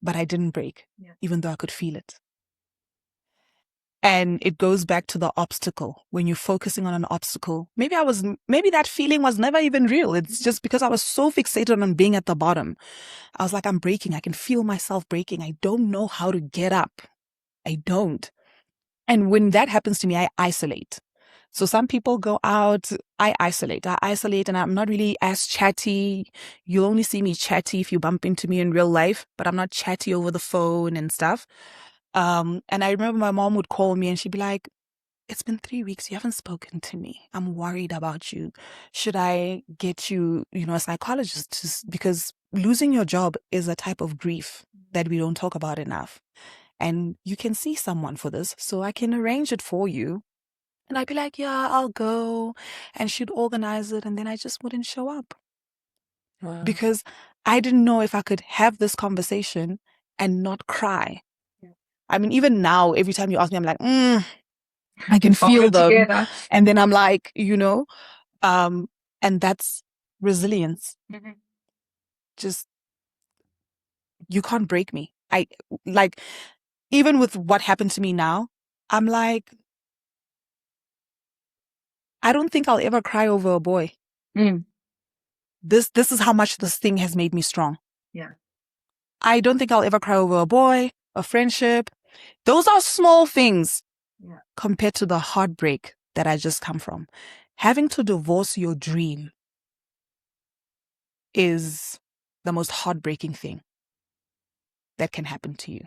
but I didn't break, even though I could feel it. And it goes back to the obstacle. When you're focusing on an obstacle, maybe that feeling was never even real. It's just because I was so fixated on being at the bottom. I was like, I'm breaking. I can feel myself breaking. I don't know how to get up. I don't. And when that happens to me, I isolate. So some people go out, I isolate, and I'm not really as chatty. You'll only see me chatty if you bump into me in real life, but I'm not chatty over the phone and stuff. And I remember my mom would call me and she'd be like, it's been 3 weeks. You haven't spoken to me. I'm worried about you. Should I get you, a psychologist? Because losing your job is a type of grief that we don't talk about enough. And you can see someone for this, so I can arrange it for you. And I'd be like, yeah, I'll go. And she'd organize it. And then I just wouldn't show up. Wow. Because I didn't know if I could have this conversation and not cry. I mean, even now, every time you ask me, I'm like, I can feel them. Together. And then I'm like, and that's resilience. Mm-hmm. Just, you can't break me. Even with what happened to me now, I'm like, I don't think I'll ever cry over a boy. This is how much this thing has made me strong. Yeah. I don't think I'll ever cry over a boy, a friendship. Those are small things compared to the heartbreak that I just come from. Having to divorce your dream is the most heartbreaking thing that can happen to you.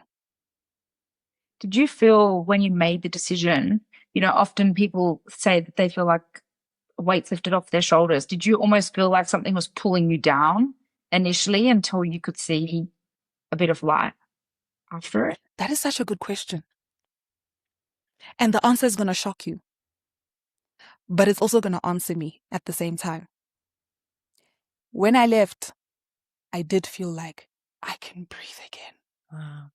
Did you feel when you made the decision, often people say that they feel like a weight's lifted off their shoulders. Did you almost feel like something was pulling you down initially until you could see a bit of light after it? That is such a good question. And the answer is going to shock you. But it's also going to answer me at the same time. When I left, I did feel like I can breathe again. Wow.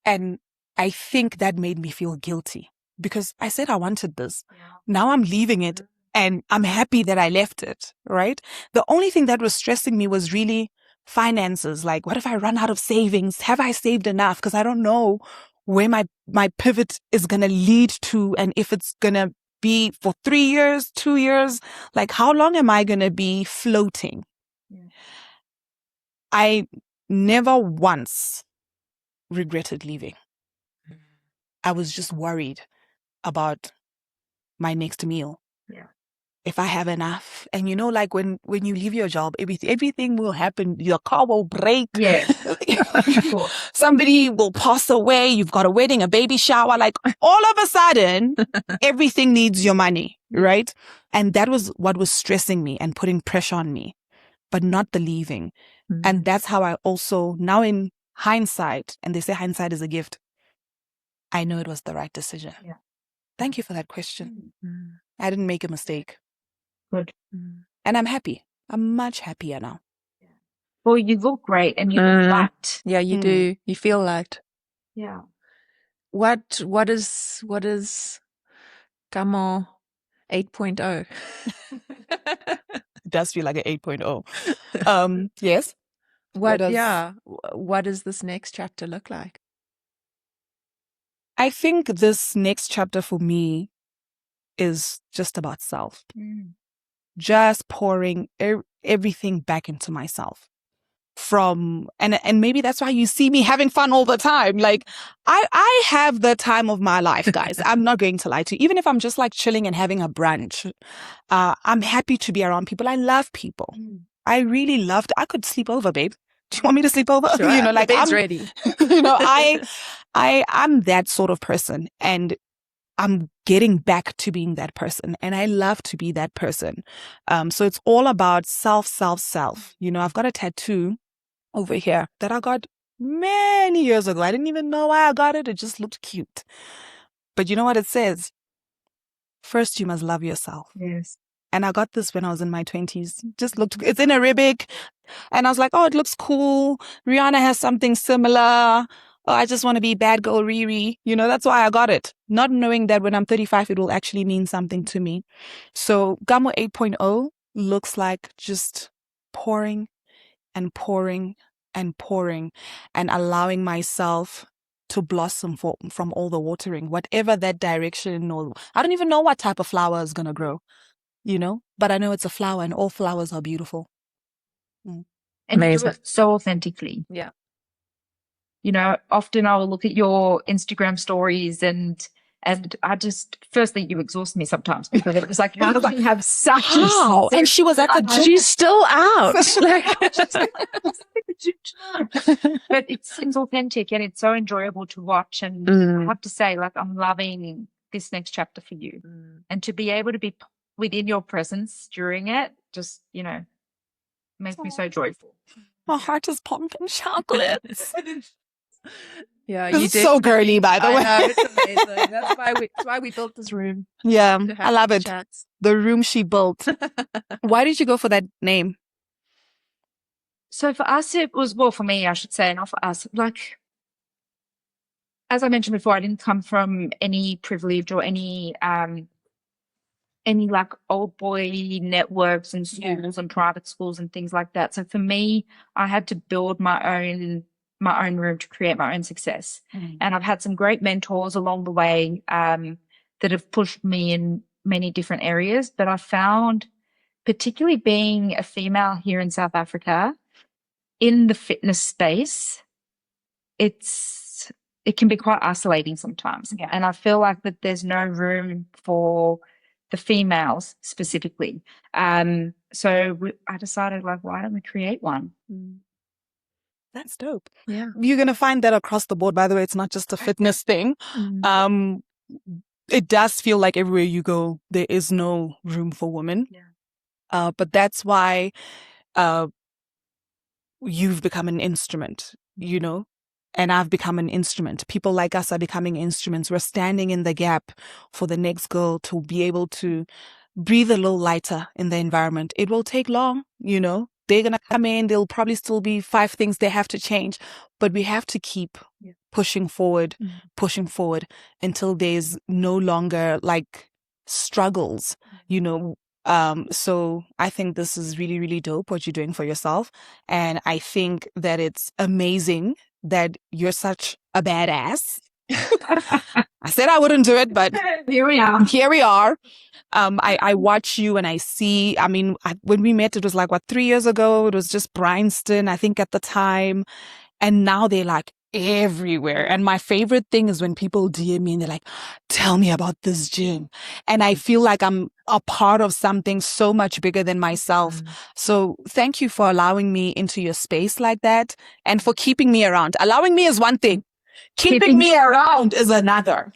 And I think that made me feel guilty because I said I wanted this. Now I'm leaving it and I'm happy that I left it, right? The only thing that was stressing me was really finances. Like, what if I run out of savings? Have I saved enough? Because I don't know where my pivot is going to lead to, and if it's going to be for 3 years, 2 years, like how long am I going to be floating? Yeah. I never once regretted leaving. I was just worried about my next meal. Yeah. If I have enough. And you know, like when you leave your job, everything will happen. Your car will break. Yeah. Of course. Somebody will pass away. You've got a wedding, a baby shower. Like all of a sudden, everything needs your money, right? And that was what was stressing me and putting pressure on me, but not the leaving. And that's how I also, now in hindsight, and they say hindsight is a gift, I know it was the right decision. Yeah. Thank you for that question. I didn't make a mistake. Good. And I'm happy. I'm much happier now. Well, you look great and you look light. Yeah, you do. You feel light. Yeah. What is Kamo 8.0? It does feel like an 8.0. Yes. What does this next chapter look like? I think this next chapter for me is just about self. Just pouring everything back into myself. And maybe that's why you see me having fun all the time. Like I have the time of my life, guys. I'm not going to lie to you. Even if I'm just like chilling and having a brunch, I'm happy to be around people. I love people. I really loved. I could sleep over, babe. Do you want me to sleep over? Sure, you know, like the bed's I'm ready. You know, I'm that sort of person, and I'm getting back to being that person, and I love to be that person. So it's all about self. You know, I've got a tattoo over here that I got many years ago. I didn't even know why I got it. It just looked cute. But you know what it says? First, you must love yourself. Yes. And I got this when I was in my 20s. Just looked, it's in Arabic. And I was like, oh, it looks cool. Rihanna has something similar. Oh, I just want to be bad girl Riri. You know, that's why I got it. Not knowing that when I'm 35, it will actually mean something to me. So Kamo 8.0 looks like just pouring and pouring and pouring and allowing myself to blossom from all the watering, whatever that direction, or I don't even know what type of flower is going to grow, you know, but I know it's a flower and all flowers are beautiful. And Amazing. you do it so authentically. Yeah. You know, often I will look at your Instagram stories and I just, firstly, you exhaust me sometimes because it was like, how do you have such How? And she was at the gym. She's still out. But it seems authentic and it's so enjoyable to watch. And I have to say, like, I'm loving this next chapter for you. And to be able to be within your presence during it, just, you know, makes me so joyful. My heart is pumping chocolates. Yeah, This is so girly, by the way. I know, it's amazing. That's why we built this room. Yeah, to have I love it. chats. The room she built. Why did you go for that name? So for us, it was, well, for me, I should say, not for us, like, as I mentioned before, I didn't come from any privilege or any like old boy networks and schools and private schools and things like that. So for me, I had to build my own room to create my own success. And I've had some great mentors along the way that have pushed me in many different areas. But I found, particularly being a female here in South Africa, in the fitness space, it can be quite isolating sometimes. Yeah. And I feel like that there's no room for the females specifically. So I decided, like, why don't we create one? That's dope. Yeah. You're going to find that across the board. By the way, it's not just a fitness thing. It does feel like everywhere you go, there is no room for women. Yeah. But that's why you've become an instrument, you know, and I've become an instrument. People like us are becoming instruments. We're standing in the gap for the next girl to be able to breathe a little lighter in the environment. It will take long, you know. They're going to come in. There'll probably still be 5 things they have to change, but we have to keep pushing forward until there's no longer like struggles, you know. So I think this is really, really dope what you're doing for yourself. And I think that it's amazing that you're such a badass I said I wouldn't do it, but Here we are. here we are. I watch you and I see, when we met, it was like, 3 years ago? It was just Bryanston, I think, at the time. And now they're like everywhere. And my favorite thing is when people DM me and they're like, tell me about this gym. And I feel like I'm a part of something so much bigger than myself. So thank you for allowing me into your space like that and for keeping me around. Allowing me is one thing. Keeping me around is another.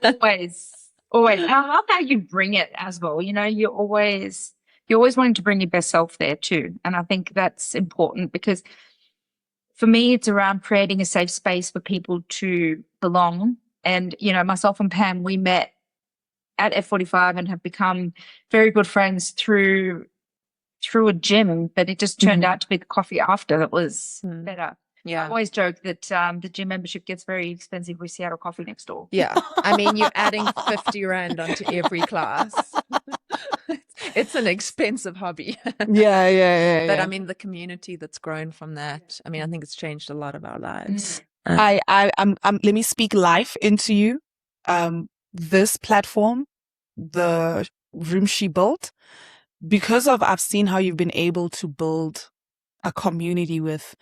Always. Always. And I love how you bring it as well. You know, you're always wanting to bring your best self there too. And I think that's important because for me, it's around creating a safe space for people to belong. And, you know, myself and Pam, we met at F45 and have become very good friends through a gym, but it just turned out to be the coffee after that was better. I always joke that the gym membership gets very expensive. We Seattle coffee next door. Yeah. I mean, you're adding 50 Rand onto every class. It's an expensive hobby. Yeah. But I mean, the community that's grown from that, I mean, I think it's changed a lot of our lives. I'm let me speak life into you. This platform, the room she built, because of I've seen how you've been able to build a community with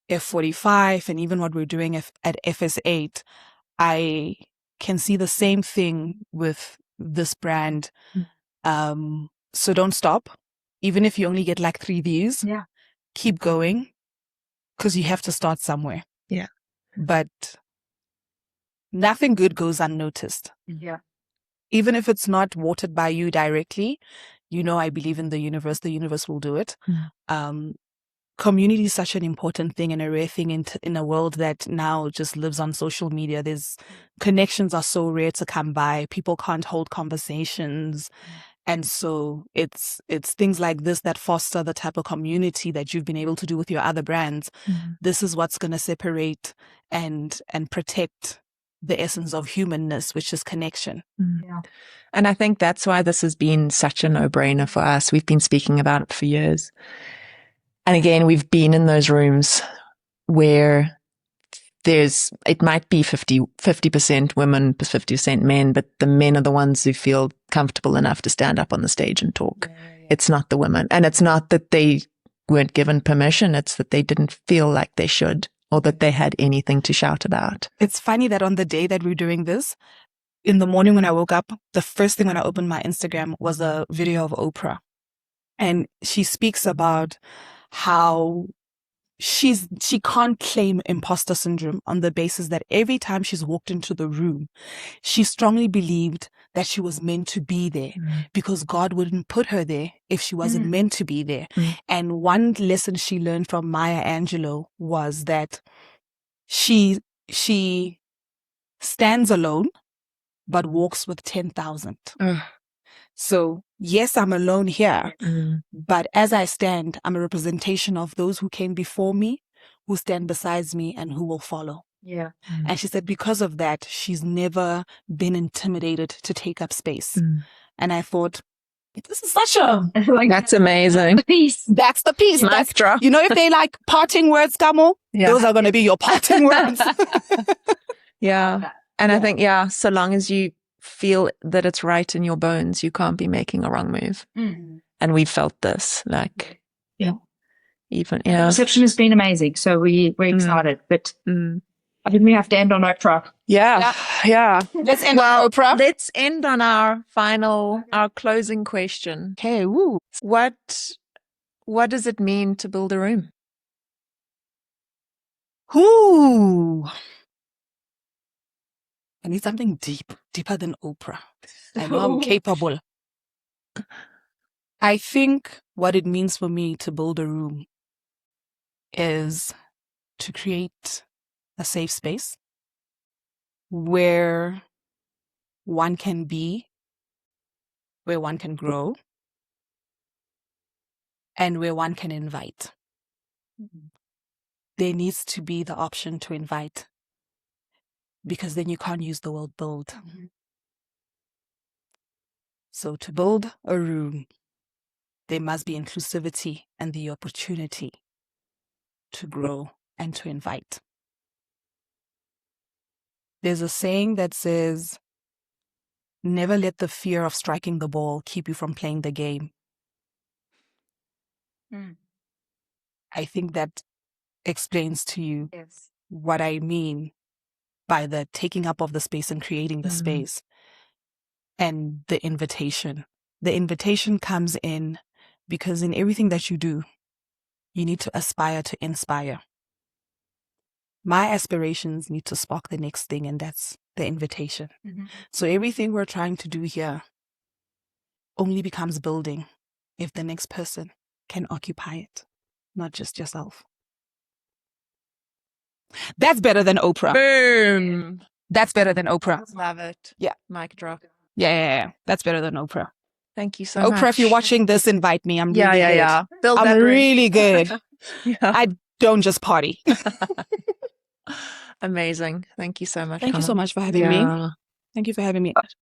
F45 and even what we're doing at FS8, I can see the same thing with this brand. So don't stop. Even if you only get like 3 views, keep going because you have to start somewhere. Yeah. But nothing good goes unnoticed. Yeah. Even if it's not watered by you directly, you know, I believe in the universe will do it. Community is such an important thing and a rare thing in a world that now just lives on social media. Connections are so rare to come by. People can't hold conversations. And so it's things like this that foster the type of community that you've been able to do with your other brands. This is what's going to separate and protect the essence of humanness, which is connection. Yeah. And I think that's why this has been such a no-brainer for us. We've been speaking about it for years. And again, we've been in those rooms where it might be 50% women, 50% men, but the men are the ones who feel comfortable enough to stand up on the stage and talk. It's not the women. And it's not that they weren't given permission. It's that they didn't feel like they should or that they had anything to shout about. It's funny that on the day that we're doing this, in the morning when I woke up, the first thing when I opened my Instagram was a video of Oprah. And she speaks about how she can't claim imposter syndrome on the basis that every time she's walked into the room, she strongly believed that she was meant to be there because God wouldn't put her there if she wasn't meant to be there. And one lesson she learned from Maya Angelou was that she stands alone but walks with 10,000. So yes, I'm alone here, but as I stand, I'm a representation of those who came before me, who stand beside me, and who will follow. Yeah. And she said because of that, she's never been intimidated to take up space. And I thought, this is such a... That's amazing. That's the piece. Mic drop. You know, if they like parting words, Kamo, those are going to be your parting words. And I think, so long as you feel that it's right in your bones, you can't be making a wrong move. And we felt this, even, The reception has been amazing. So we're excited, but I think we have to end on Oprah. Yeah. Let's end on Oprah. Let's end on our closing question. Okay, woo. What does it mean to build a room? Ooh. I need something deeper than Oprah. I know I'm capable. I think what it means for me to build a room is to create a safe space where one can be, where one can grow, and where one can invite. There needs to be the option to invite, because then you can't use the word build. So to build a room, there must be inclusivity and the opportunity to grow and to invite. There's a saying that says, never let the fear of striking the ball keep you from playing the game. Mm. I think that explains to you Yes. what I mean by the taking up of the space and creating the Mm. space and the invitation. The invitation comes in because in everything that you do, you need to aspire to inspire. My aspirations need to spark the next thing, and that's the invitation. Mhm. So everything we're trying to do here only becomes building if the next person can occupy it, not just yourself. That's better than Oprah. Boom. That's better than Oprah. Love it. Yeah. Mic drop. Yeah. That's better than Oprah. Thank you so Oprah, much. if you're watching this, invite me. I'm Yeah, really yeah, good. yeah. Build I'm that bridge. really good. Yeah. I don't just party. Amazing. Thank you so much. Thank you so Kamo. much for having me. Yeah. Thank you for having me.